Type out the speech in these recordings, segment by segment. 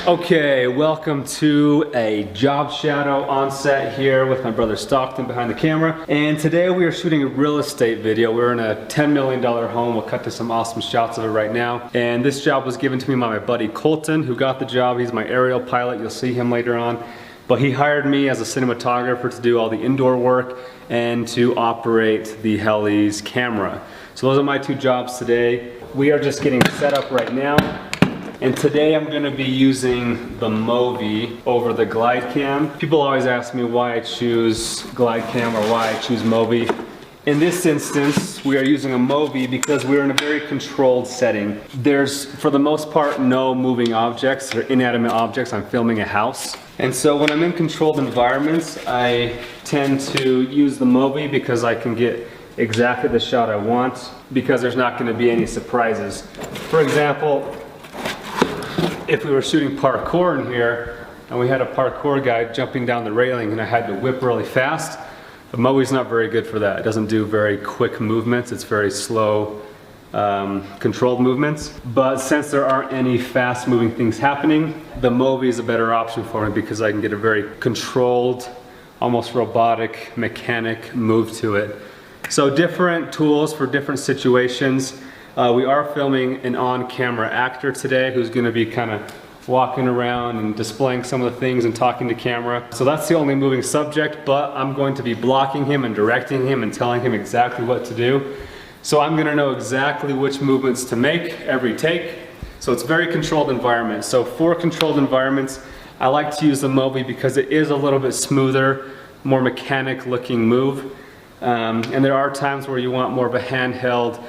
Okay, welcome to a job shadow on set here with my brother Stockton behind the camera. And today we are shooting a real estate video. We're in a $10 million home. We'll cut to some awesome shots of it right now. And this job was given to me by my buddy Colton, who got the job. He's my aerial pilot. You'll see him later on. But he hired me as a cinematographer to do all the indoor work and to operate the heli's camera. So those are my two jobs today. We are just getting set up right now. And today I'm going to be using the Movi over the Glide Cam. People always ask me why I choose Glide Cam or why I choose Movi. In this instance, we are using a Movi because we're in a very controlled setting. There's, for the most part, no moving objects or inanimate objects. I'm filming a house. And so when I'm in controlled environments, I tend to use the Movi because I can get exactly the shot I want because there's not going to be any surprises. For example, if we were shooting parkour in here and we had a parkour guy jumping down the railing and I had to whip really fast, the Movi's not very good for that. It doesn't do very quick movements. It's very slow, controlled movements. But since there aren't any fast moving things happening, the Movi is a better option for me because I can get a very controlled, almost robotic, mechanic move to it. So different tools for different situations. We are filming an on-camera actor today who's going to be kind of walking around and displaying some of the things and talking to camera. So that's the only moving subject, but I'm going to be blocking him and directing him and telling him exactly what to do. So I'm going to know exactly which movements to make every take. So it's a very controlled environment. So for controlled environments, I like to use the Movi because it is a little bit smoother, more mechanic looking move. And there are times where you want more of a handheld,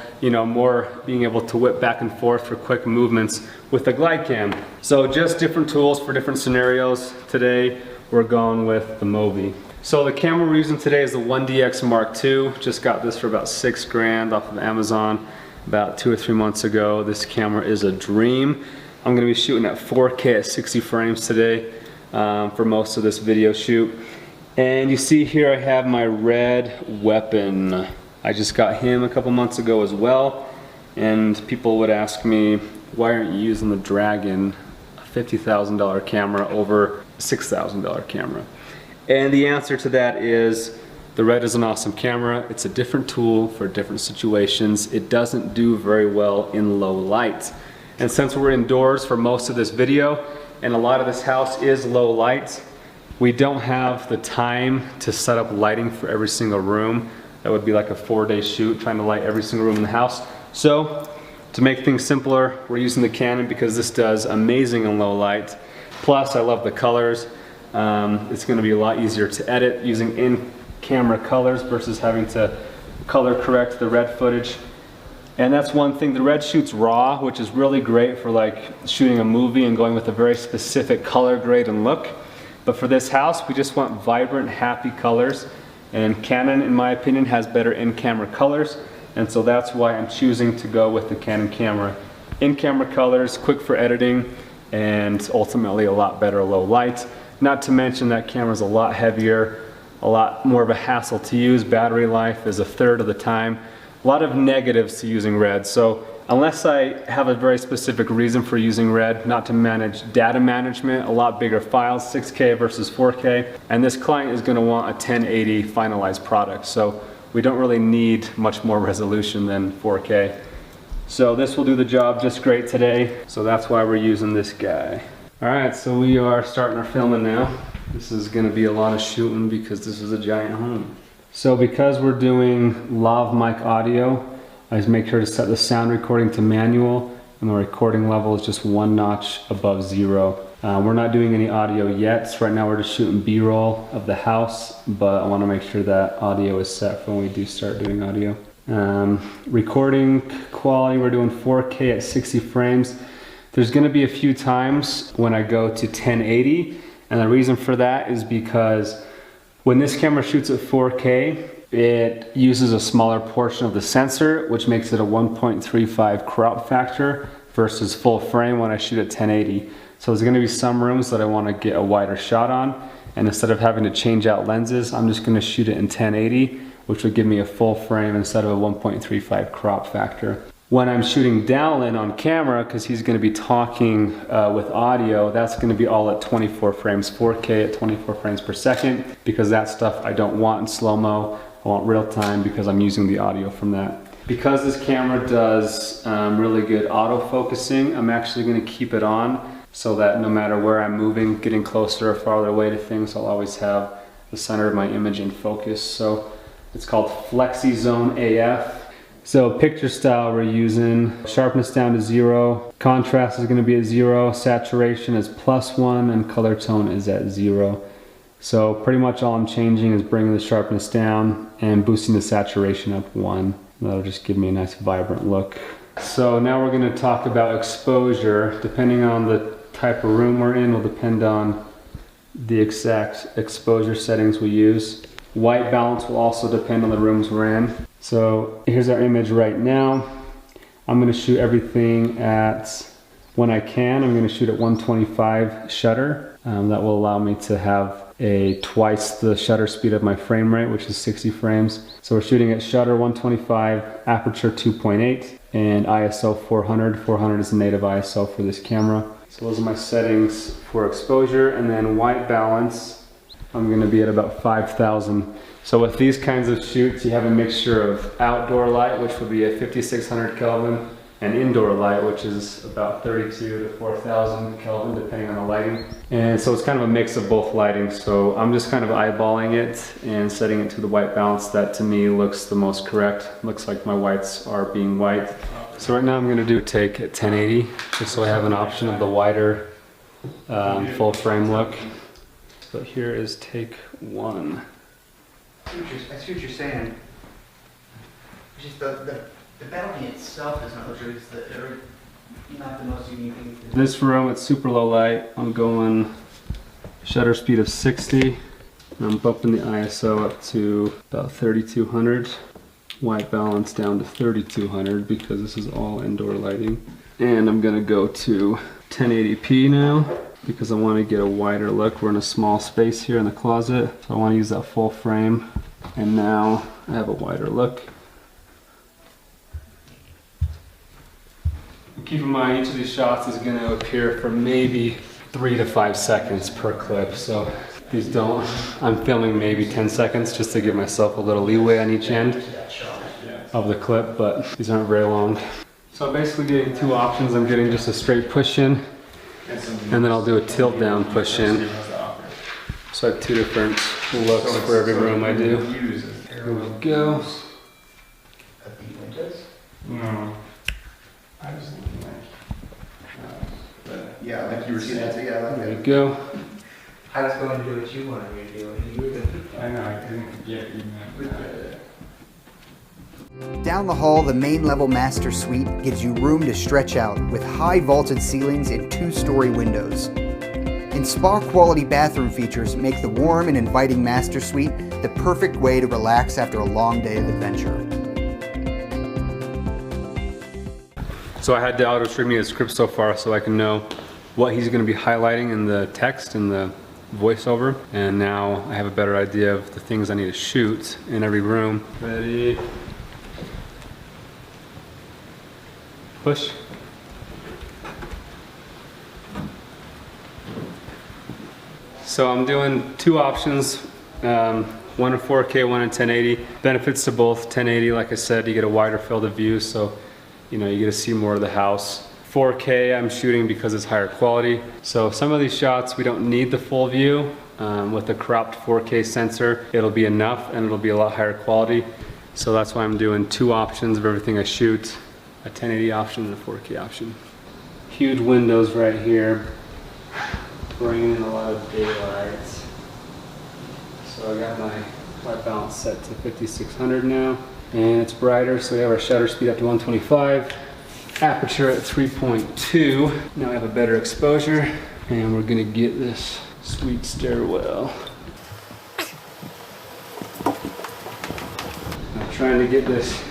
more being able to whip back and forth for quick movements with the Glide Cam. So just different tools for different scenarios. Today we're going with the Movi. So the camera we're using today is the 1DX Mark II. Just got this for about $6 grand off of Amazon about 2 or 3 months ago. This camera is a dream. I'm going to be shooting at 4K at 60 frames today for most of this video shoot. And you see here I have my red weapon. I just got him a couple months ago as well. And people would ask me, why aren't you using the Dragon, a $50,000 camera over a $6,000 camera? And the answer to that is, the red is an awesome camera. It's a different tool for different situations. It doesn't do very well in low light. And since we're indoors for most of this video, and a lot of this house is low light, we don't have the time to set up lighting for every single room. That would be like a 4-day shoot trying to light every single room in the house. So to make things simpler, we're using the Canon because this does amazing in low light. Plus I love the colors. It's going to be a lot easier to edit using in-camera colors versus having to color correct the red footage. And that's one thing, the red shoots raw, which is really great for like shooting a movie and going with a very specific color grade and look. But for this house, we just want vibrant, happy colors. And Canon, in my opinion, has better in-camera colors. And so that's why I'm choosing to go with the Canon camera. In-camera colors, quick for editing, and ultimately a lot better low light. Not to mention that camera's a lot heavier, a lot more of a hassle to use. Battery life is 1/3 of the time. A lot of negatives to using red. So unless I have a very specific reason for using red, not to manage data management, a lot bigger files, 6K versus 4K, and this client is going to want a 1080 finalized product, so we don't really need much more resolution than 4K. So this will do the job just great today, so that's why we're using this guy. Alright, so we are starting our filming now. This is going to be a lot of shooting because this is a giant home. So because we're doing lav mic audio, I just make sure to set the sound recording to manual, and the recording level is just 1 notch above 0. We're not doing any audio yet, so right now we're just shooting B-roll of the house, but I want to make sure that audio is set for when we do start doing audio. Recording quality, we're doing 4K at 60 frames. There's going to be a few times when I go to 1080, and the reason for that is because when this camera shoots at 4K, it uses a smaller portion of the sensor, which makes it a 1.35 crop factor versus full frame when I shoot at 1080. So there's going to be some rooms that I want to get a wider shot on, and instead of having to change out lenses, I'm just going to shoot it in 1080, which would give me a full frame instead of a 1.35 crop factor. When I'm shooting Dallin on camera, because he's going to be talking with audio, that's going to be all at 24 frames, 4K at 24 frames per second, because that stuff I don't want in slow-mo. I want real time because I'm using the audio from that. Because this camera does really good autofocusing, I'm actually going to keep it on so that no matter where I'm moving, getting closer or farther away to things, I'll always have the center of my image in focus. So it's called Flexi Zone AF. So picture style we're using, sharpness down to 0, contrast is going to be at 0, saturation is +1, and color tone is at 0. So pretty much all I'm changing is bringing the sharpness down and boosting the saturation up 1. That'll just give me a nice vibrant look. So now we're going to talk about exposure. Depending on the type of room we're in will depend on the exact exposure settings we use. White balance will also depend on the rooms we're in. So here's our image right now. I'm going to shoot everything at, when I can, I'm going to shoot at 125 shutter. That will allow me to have twice the shutter speed of my frame rate, which is 60 frames. So we're shooting at shutter 125, aperture 2.8, and ISO 400. 400 is the native ISO for this camera. So those are my settings for exposure. And then white balance, I'm going to be at about 5,000. So with these kinds of shoots, you have a mixture of outdoor light, which would be at 5,600 Kelvin, and indoor light, which is about 32 to 4,000 Kelvin, depending on the lighting. And so it's kind of a mix of both lighting. So I'm just kind of eyeballing it and setting it to the white balance that to me looks the most correct. Looks like my whites are being white. So right now I'm going to do a take at 1080, just so I have an option of the wider full frame look. But here is take 1. I see what you're saying. It's just the balcony itself does not look good. It's not the most unique thing. This room, it's super low light. I'm going shutter speed of 60. I'm bumping the ISO up to about 3200. White balance down to 3200 because this is all indoor lighting. And I'm gonna go to 1080p now, because I want to get a wider look. We're in a small space here in the closet, so I want to use that full frame. And now I have a wider look. Keep in mind, each of these shots is going to appear for maybe 3 to 5 seconds per clip. So these don't, I'm filming maybe 10 seconds just to give myself a little leeway on each end of the clip, but these aren't very long. So I'm basically getting 2 options. I'm getting just a straight push in, and then I'll do a tilt down push in. So I have 2 different looks for every room I do. Here we go. No. I was thinking yeah, like you were saying that together. There we go. I was going to do what you wanted me to do. I know, I couldn't get you. Down the hall, the main level master suite gives you room to stretch out with high vaulted ceilings and 2-story windows. And spa quality bathroom features make the warm and inviting master suite the perfect way to relax after a long day of adventure. So I had the auto stream me the script so far so I can know what he's going to be highlighting in the text and the voiceover. And now I have a better idea of the things I need to shoot in every room. Ready? Push. So I'm doing 2 options, one in 4K, one in 1080. Benefits to both. 1080, like I said, you get a wider field of view, so you get to see more of the house. 4K I'm shooting because it's higher quality. So some of these shots we don't need the full view. With the cropped 4K sensor, it'll be enough and it'll be a lot higher quality. So that's why I'm doing 2 options of everything I shoot. A 1080 option and a 4K option. Huge windows right here, bringing in a lot of daylight. So I got my white balance set to 5600 now. And it's brighter, so we have our shutter speed up to 125. Aperture at 3.2. Now we have a better exposure, and we're gonna get this sweet stairwell. I'm trying to get this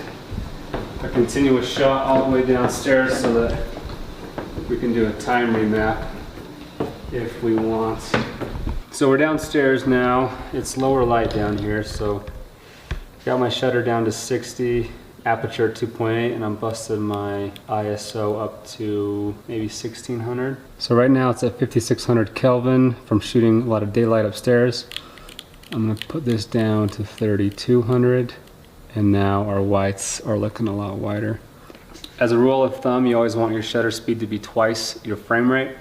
a continuous shot all the way downstairs so that we can do a time remap if we want. So we're downstairs now. It's lower light down here, so got my shutter down to 60, aperture at 2.8 and I'm busting my ISO up to maybe 1600. So right now it's at 5600 Kelvin from shooting a lot of daylight upstairs. I'm gonna put this down to 3200 and now our whites are looking a lot wider. As a rule of thumb, you always want your shutter speed to be twice your frame rate.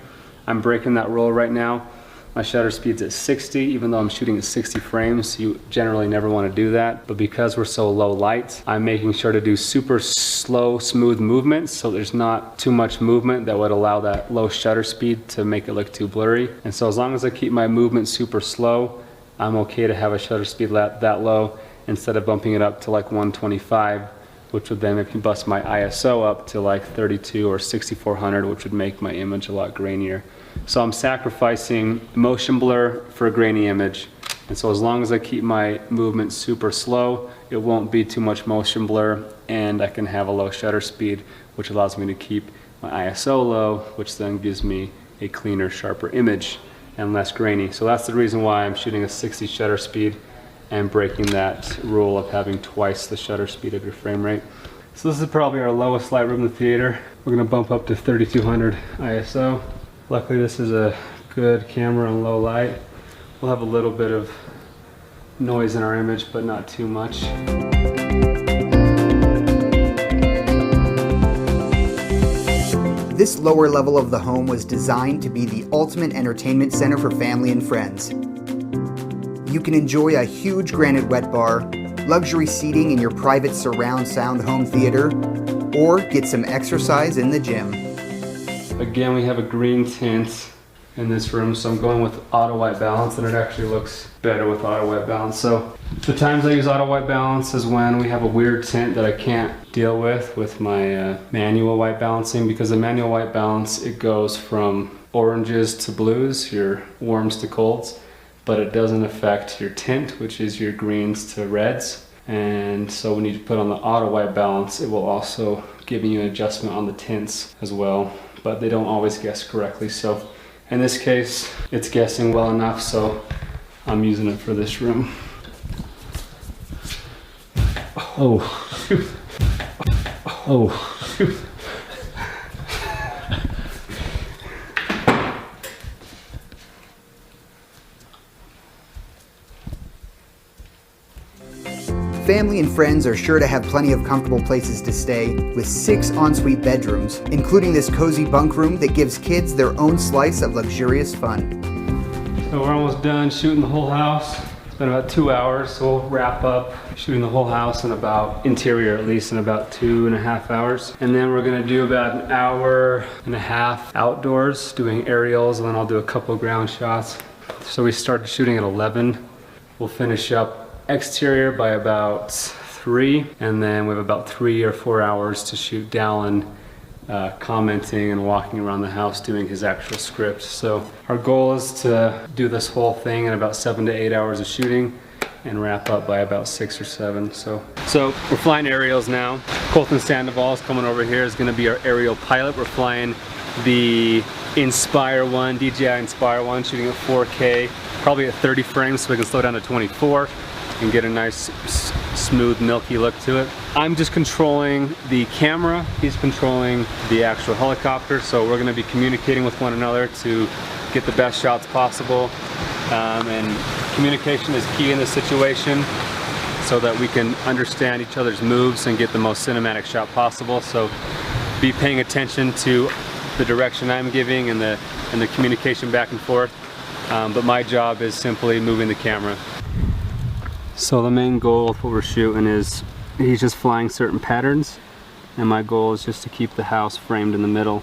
I'm breaking that rule right now. My shutter speed's at 60, even though I'm shooting at 60 frames. You generally never want to do that, but because we're so low light, I'm making sure to do super slow, smooth movements, so there's not too much movement that would allow that low shutter speed to make it look too blurry. And so as long as I keep my movement super slow, I'm okay to have a shutter speed that low instead of bumping it up to like 125, which would then, if you bust my ISO up to like 32 or 6400, which would make my image a lot grainier. So I'm sacrificing motion blur for a grainy image. And so as long as I keep my movement super slow, it won't be too much motion blur, and I can have a low shutter speed, which allows me to keep my ISO low, which then gives me a cleaner, sharper image and less grainy. So that's the reason why I'm shooting a 60 shutter speed and breaking that rule of having twice the shutter speed of your frame rate. So this is probably our lowest light room in the theater. We're gonna bump up to 3200 ISO. Luckily this is a good camera on low light. We'll have a little bit of noise in our image, but not too much. This lower level of the home was designed to be the ultimate entertainment center for family and friends. You can enjoy a huge granite wet bar, luxury seating in your private surround sound home theater, or get some exercise in the gym. Again, we have a green tint in this room, so I'm going with auto white balance, and it actually looks better with auto white balance. So the times I use auto white balance is when we have a weird tint that I can't deal with my manual white balancing, because the manual white balance, it goes from oranges to blues, your warms to colds, but it doesn't affect your tint, which is your greens to reds. And so when you put on the auto white balance, it will also give you an adjustment on the tints as well, but they don't always guess correctly. So in this case, it's guessing well enough, so I'm using it for this room. Oh, shoot. Oh, shoot. Family and friends are sure to have plenty of comfortable places to stay, with 6 ensuite bedrooms, including this cozy bunk room that gives kids their own slice of luxurious fun. So we're almost done shooting the whole house. It's been about 2 hours, so we'll wrap up shooting the whole house in about, interior at least, in about 2.5 hours. And then we're gonna do about 1.5 hours outdoors, doing aerials, and then I'll do a couple ground shots. So we started shooting at 11. We'll finish up exterior by about 3, and then we have about 3 or 4 hours to shoot Dallin commenting and walking around the house doing his actual script. So our goal is to do this whole thing in about 7 to 8 hours of shooting and wrap up by about 6 or 7. So we're flying aerials now. Colton Sandoval is coming over here, is going to be our aerial pilot. We're flying the Inspire 1, DJI Inspire 1, shooting at 4K, probably at 30 frames, so we can slow down to 24 and get a nice smooth milky look to it. I'm just controlling the camera, he's controlling the actual helicopter, so we're going to be communicating with one another to get the best shots possible, and communication is key in this situation so that we can understand each other's moves and get the most cinematic shot possible. So be paying attention to the direction I'm giving and the communication back and forth, but my job is simply moving the camera. So the main goal of what we're shooting is, he's just flying certain patterns, and my goal is just to keep the house framed in the middle.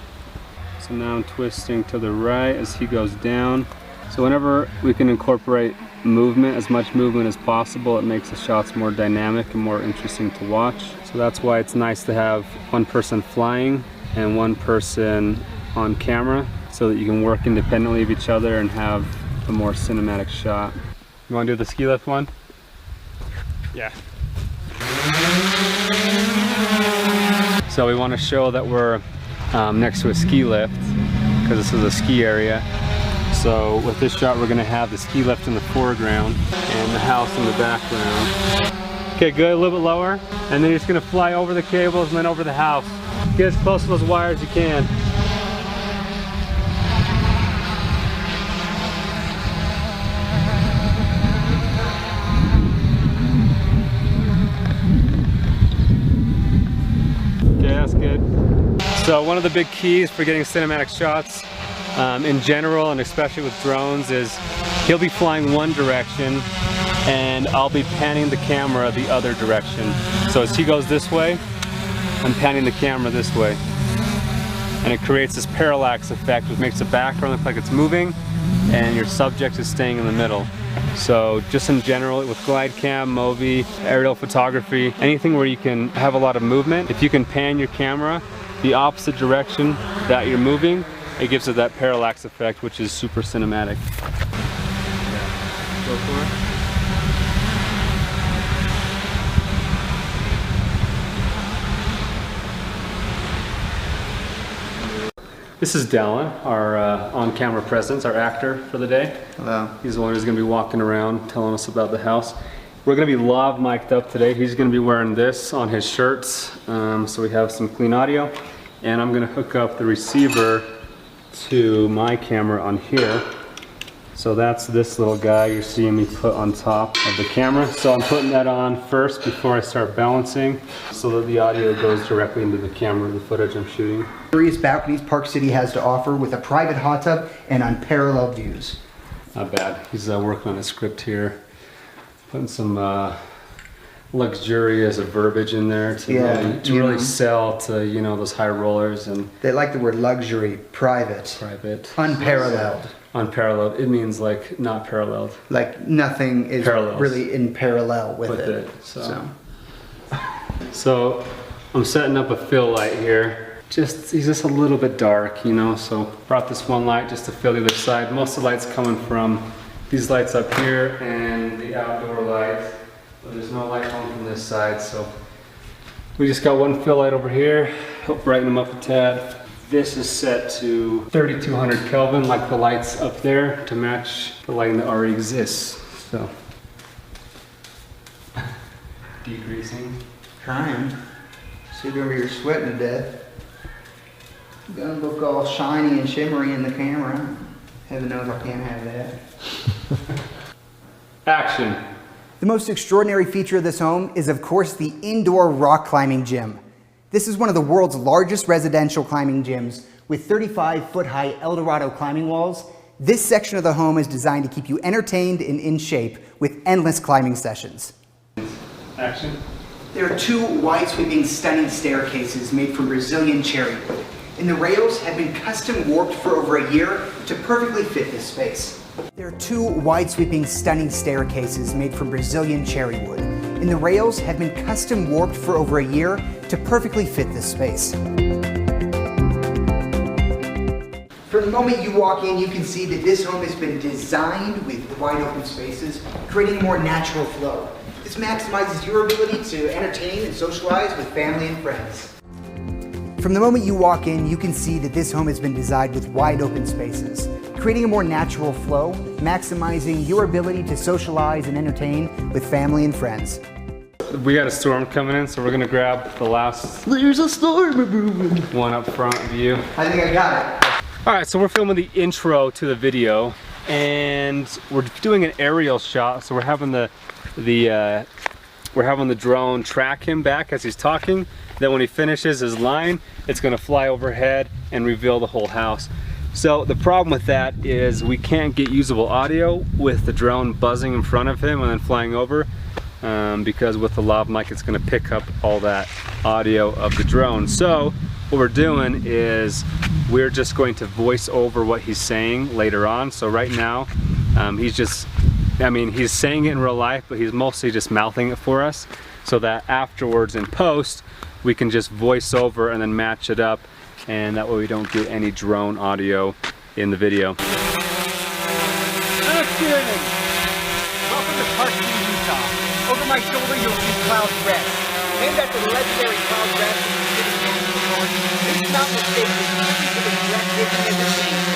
So now I'm twisting to the right as he goes down. So whenever we can incorporate movement, as much movement as possible, it makes the shots more dynamic and more interesting to watch. So that's why it's nice to have one person flying and one person on camera, so that you can work independently of each other and have a more cinematic shot. You want to do the ski lift one? Yeah. So we want to show that we're next to a ski lift, because this is a ski area. So with this shot, we're going to have the ski lift in the foreground and the house in the background. Okay, good, a little bit lower. And then you're just gonna fly over the cables and then over the house. Get as close to those wires as you can. Okay, that's good. So one of the big keys for getting cinematic shots in general, and especially with drones, is he'll be flying one direction and I'll be panning the camera the other direction. So as he goes this way, I'm panning the camera this way. And it creates this parallax effect, which makes the background look like it's moving and your subject is staying in the middle. So just in general, with glide cam, Movi, aerial photography, anything where you can have a lot of movement, if you can pan your camera the opposite direction that you're moving, it gives it that parallax effect, which is super cinematic. Go for it. This is Dallin, our on-camera presence, our actor for the day. Hello. He's the one who's going to be walking around telling us about the house. We're going to be lav mic'd up today. He's going to be wearing this on his shirts, so we have some clean audio. And I'm going to hook up the receiver to my camera on here. So that's this little guy you're seeing me put on top of the camera. So I'm putting that on first before I start balancing so that the audio goes directly into the camera, the footage I'm shooting. Various balconies Park City has to offer with a private hot tub and unparalleled views. Not bad. He's working on a script here. Putting some luxurious verbiage in there to really sell to, you know, those high rollers and They like the word luxury, private, unparalleled. Unparalleled. It means like not paralleled. Like nothing is Parallels. really in parallel with it. So I'm setting up a fill light here. He's just a little bit dark, you know, so brought this one light just to fill the other side. Most of the light's coming from these lights up here and the outdoor light. But there's no light coming from this side, so we just got one fill light over here. Help brighten them up a tad. This is set to 3200 Kelvin, like the lights up there, to match the lighting that already exists. So, decreasing. Trying. See over here sweating to death. Gonna look all shiny and shimmery in the camera. Heaven knows I can't have that. Action. The most extraordinary feature of this home is, of course, the indoor rock climbing gym. This is one of the world's largest residential climbing gyms with 35-foot-high Eldorado climbing walls. This section of the home is designed to keep you entertained and in shape with endless climbing sessions. Action. There are two wide-sweeping, stunning staircases made from Brazilian cherry wood, and the rails have been custom warped for over a year to perfectly fit this space. There are two wide-sweeping, stunning staircases made from Brazilian cherry wood, and the rails have been custom warped for over a year to perfectly fit this space. From the moment you walk in, you can see that this home has been designed with wide open spaces, creating a more natural flow. This maximizes your ability to entertain and socialize with family and friends. From the moment you walk in, you can see that this home has been designed with wide open spaces, creating a more natural flow, maximizing your ability to socialize and entertain with family and friends. We got a storm coming in, so we're gonna grab the last There's a storm! one up front view. I think I got it. All right, so we're filming the intro to the video, and we're doing an aerial shot. So we're having the drone track him back as he's talking. Then when he finishes his line, it's gonna fly overhead and reveal the whole house. So the problem with that is we can't get usable audio with the drone buzzing in front of him and then flying over, because with the lav mic it's going to pick up all that audio of the drone. So what we're doing is we're just going to voice over what he's saying later on. So right now he's saying it in real life, but he's mostly just mouthing it for us, so that afterwards in post we can just voice over and then match it up, and that way we don't get any drone audio in the video. Action! Welcome to Park City, Utah. Over my shoulder you'll see Cloud Rest. Named after the legendary Cloud Rest in the city of New York, this mountain estate is easily breathtaking as it seems.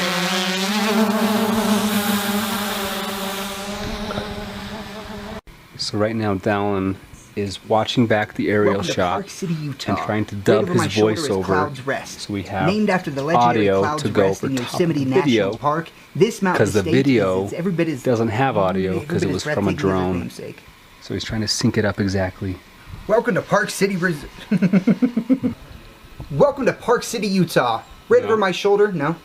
So right now Dallin is watching back the aerial Welcome to shot Park City, Utah. and trying to Right dub over his my shoulder is voiceover. Clouds Rest. So we have named after the legendary audio Clouds to go Rest over in top of Yosemite the National video, Park. This mountain because the estate video is every bit as doesn't have audio every because bit it as was from a breathtaking as its drone. namesake. So he's trying to sync it up exactly. Welcome to Park City, Welcome to Park City, Utah. Right No. over my shoulder, no.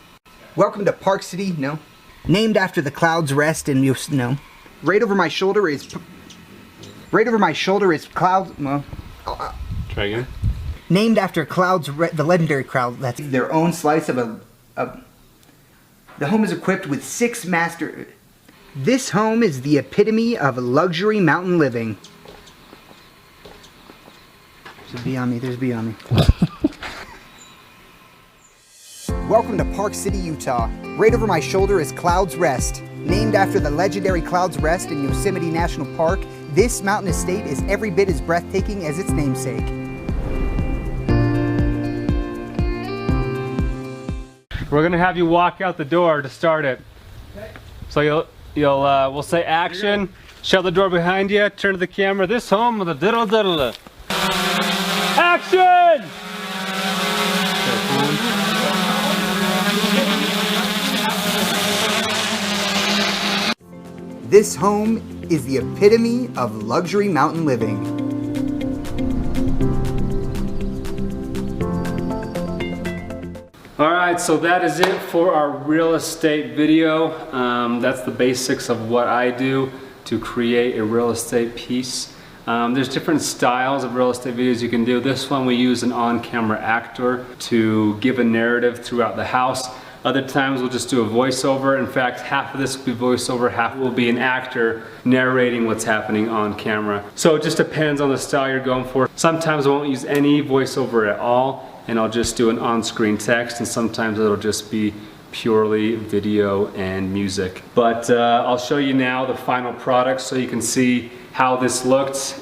Welcome to Park City, no. Named after the Clouds Rest in no. Right over my shoulder is Clouds. Well, Try again. named after the legendary Cloud. That's their own slice of a. The home is equipped with 6 master. This home is the epitome of luxury mountain living. There's a bee on me. There's a bee on me. Welcome to Park City, Utah. Right over my shoulder is Clouds Rest. Named after the legendary Clouds Rest in Yosemite National Park, this mountain estate is every bit as breathtaking as its namesake. We're gonna have you walk out the door to start it. So we'll say action, shut the door behind you, turn to the camera. This home with a diddle diddle. Action! This home is the epitome of luxury mountain living. Alright, so that is it for our real estate video. That's the basics of what I do to create a real estate piece. There's different styles of real estate videos you can do. This one we use an on-camera actor to give a narrative throughout the house. Other times we'll just do a voiceover. In fact, half of this will be voiceover, half will be an actor narrating what's happening on camera. So it just depends on the style you're going for. Sometimes I won't use any voiceover at all, and I'll just do an on-screen text, and sometimes it'll just be purely video and music. But I'll show you now the final product so you can see how this looked.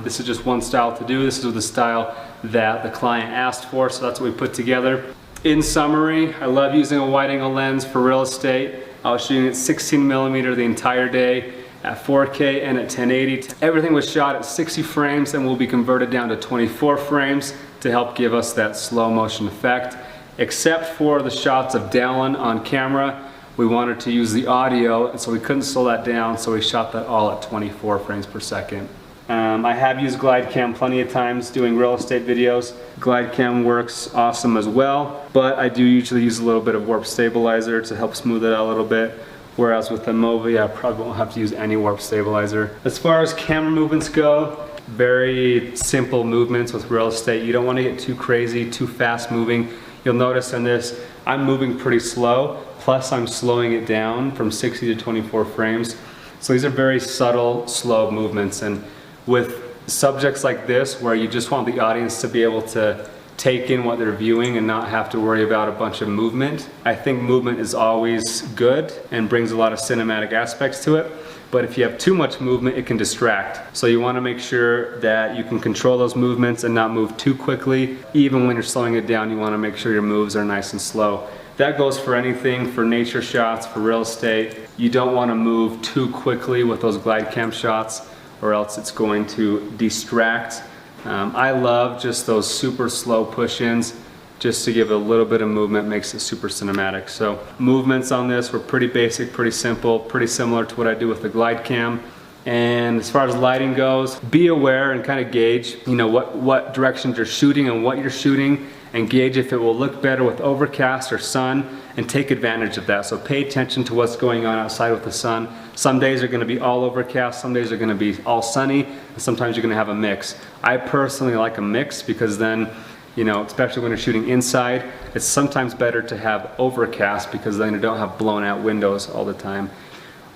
This is just one style to do. This is the style that the client asked for, so that's what we put together. In summary, I love using a wide angle lens for real estate. I was shooting at 16mm the entire day at 4K and at 1080. Everything was shot at 60 frames and will be converted down to 24 frames to help give us that slow motion effect. Except for the shots of Dallin on camera, we wanted to use the audio, and so we couldn't slow that down, so we shot that all at 24 frames per second. I have used GlideCam plenty of times doing real estate videos. GlideCam works awesome as well, but I do usually use a little bit of warp stabilizer to help smooth it out a little bit. Whereas with the Movi, I probably won't have to use any warp stabilizer. As far as camera movements go, very simple movements with real estate. You don't want to get too crazy, too fast moving. You'll notice in this, I'm moving pretty slow, plus I'm slowing it down from 60 to 24 frames. So these are very subtle, slow movements, and with subjects like this where you just want the audience to be able to take in what they're viewing and not have to worry about a bunch of movement, I think movement is always good and brings a lot of cinematic aspects to it. But if you have too much movement, it can distract. So you want to make sure that you can control those movements and not move too quickly. Even when you're slowing it down, you want to make sure your moves are nice and slow. That goes for anything, for nature shots, for real estate. You don't want to move too quickly with those GlideCam shots, or else it's going to distract. I love just those super slow push-ins, just to give a little bit of movement, makes it super cinematic. So movements on this were pretty basic, pretty simple, pretty similar to what I do with the GlideCam. And as far as lighting goes, be aware and kind of gauge, what directions you're shooting and what you're shooting, and gauge if it will look better with overcast or sun, and take advantage of that. So pay attention to what's going on outside with the sun. Some days are going to be all overcast, some days are going to be all sunny, and sometimes you're going to have a mix. I personally like a mix because then, especially when you're shooting inside, it's sometimes better to have overcast because then you don't have blown out windows all the time.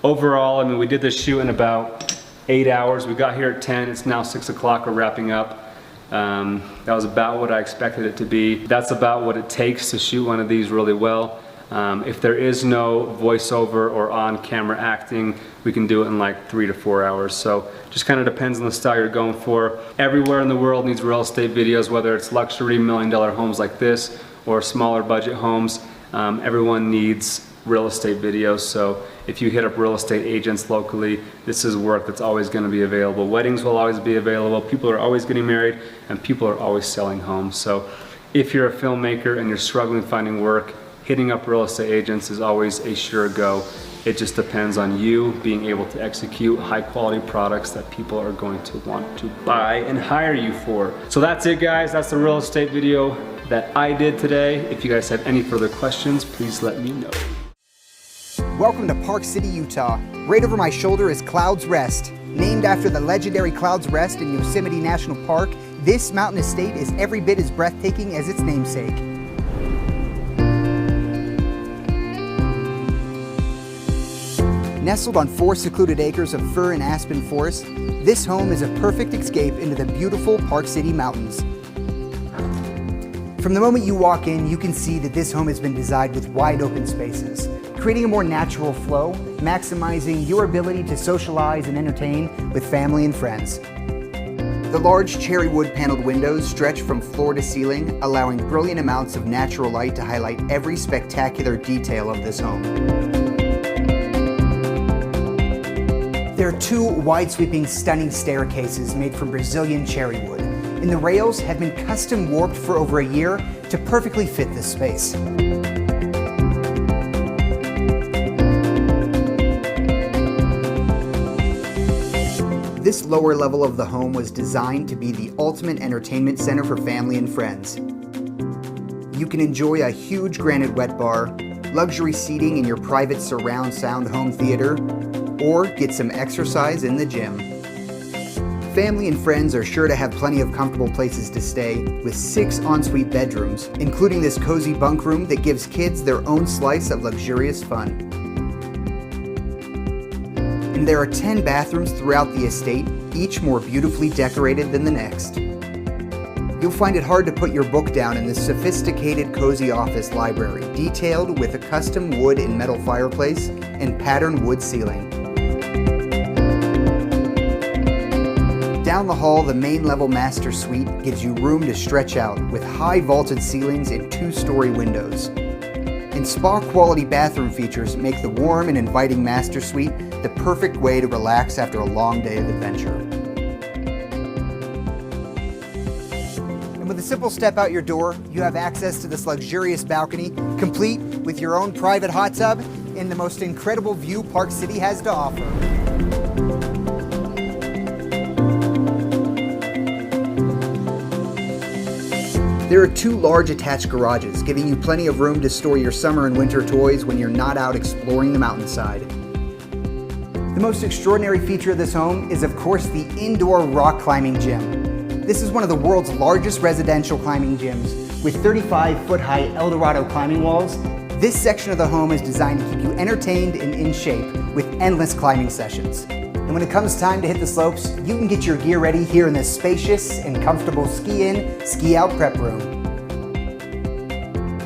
Overall, we did this shoot in about 8 hours. We got here at 10, it's now 6 o'clock, we're wrapping up. That was about what I expected it to be. That's about what it takes to shoot one of these really well. If there is no voiceover or on-camera acting, we can do it in like 3 to 4 hours. So just kind of depends on the style you're going for. Everywhere in the world needs real estate videos, whether it's luxury $1 million homes like this or smaller budget homes. Everyone needs real estate videos. So if you hit up real estate agents locally, this is work that's always going to be available. Weddings will always be available. People are always getting married and people are always selling homes. So if you're a filmmaker and you're struggling finding work, hitting up real estate agents is always a sure go. It just depends on you being able to execute high quality products that people are going to want to buy and hire you for. So that's it, guys. That's the real estate video that I did today. If you guys have any further questions, please let me know. Welcome to Park City, Utah. Right over my shoulder is Clouds Rest. Named after the legendary Clouds Rest in Yosemite National Park, this mountain estate is every bit as breathtaking as its namesake. Nestled on 4 secluded acres of fir and aspen forest, this home is a perfect escape into the beautiful Park City mountains. From the moment you walk in, you can see that this home has been designed with wide open spaces, creating a more natural flow, maximizing your ability to socialize and entertain with family and friends. The large cherry wood paneled windows stretch from floor to ceiling, allowing brilliant amounts of natural light to highlight every spectacular detail of this home. There are 2 wide-sweeping, stunning staircases made from Brazilian cherry wood, and the rails have been custom warped for over a year to perfectly fit this space. This lower level of the home was designed to be the ultimate entertainment center for family and friends. You can enjoy a huge granite wet bar, luxury seating in your private surround sound home theater, or get some exercise in the gym. Family and friends are sure to have plenty of comfortable places to stay, with 6 ensuite bedrooms, including this cozy bunk room that gives kids their own slice of luxurious fun. And there are 10 bathrooms throughout the estate, each more beautifully decorated than the next. You'll find it hard to put your book down in this sophisticated cozy office library, detailed with a custom wood and metal fireplace and patterned wood ceiling. Down the hall, the main level master suite gives you room to stretch out with high vaulted ceilings and 2-story windows. And spa quality bathroom features make the warm and inviting master suite the perfect way to relax after a long day of adventure. And with a simple step out your door, you have access to this luxurious balcony, complete with your own private hot tub and the most incredible view Park City has to offer. There are 2 large attached garages, giving you plenty of room to store your summer and winter toys when you're not out exploring the mountainside. The most extraordinary feature of this home is, of course, the indoor rock climbing gym. This is one of the world's largest residential climbing gyms, with 35-foot-high Eldorado climbing walls. This section of the home is designed to keep you entertained and in shape with endless climbing sessions. And when it comes time to hit the slopes, you can get your gear ready here in this spacious and comfortable ski-in, ski-out prep room.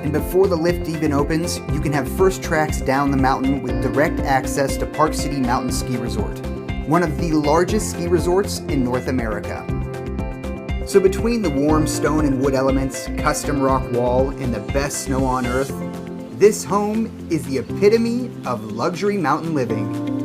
And before the lift even opens, you can have first tracks down the mountain with direct access to Park City Mountain Ski Resort, one of the largest ski resorts in North America. So between the warm stone and wood elements, custom rock wall, and the best snow on earth, this home is the epitome of luxury mountain living.